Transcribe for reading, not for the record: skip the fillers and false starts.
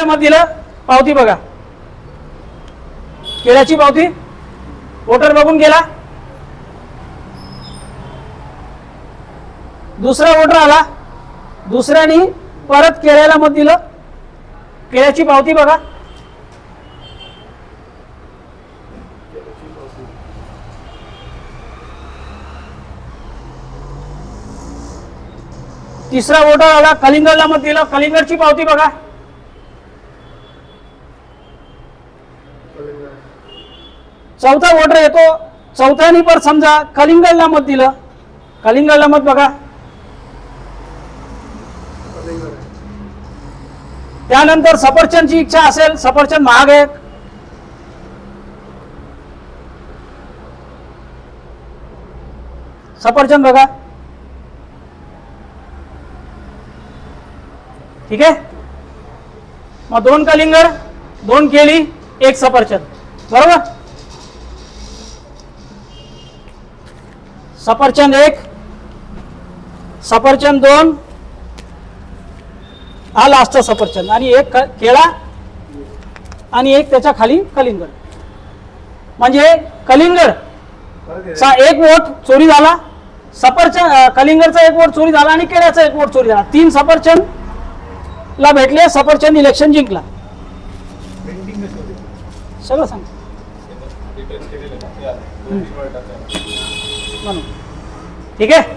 मत दिलं पावती बघा, केळ्याची पावती, वोटर बघून गेला. दुसरा वोटर आला, दुसऱ्यानी परत केळ्याला मत दिलं, केळ्याची पावती बघा. तिसरा वोटर आला, कलिंगडला मत दिलं, कलिंगडची पावती बघा. चौथा वोटर येतो, चौथ्यानी पर समजा कलिंगडला मत दिलं, कलिंगडला मत बघा. त्यानंतर सफरचंदची इच्छा असेल, सफरचंद महाग आहे, सफरचंद बघा. ठीक आहे, मग 2 कलिंगड, 2 केळी, 1 सफरचंद, बरोबर. सफरचंद 1, सफरचंद 2, हा लास्टचा सफरचंद, आणि 1 केळा, आणि 1 त्याच्या खाली कलिंगड. म्हणजे कलिंगड चा 1 वोट चोरी झाला, सफरचंद कलिंगडचा 1 वोट चोरी झाला, आणि केळ्याचा 1 वोट चोरी झाला. 3 सफरचंद ला भेटले, सफरचंद इलेक्शन जिंकला. सगळं सांग म्हणून. ठीक आहे.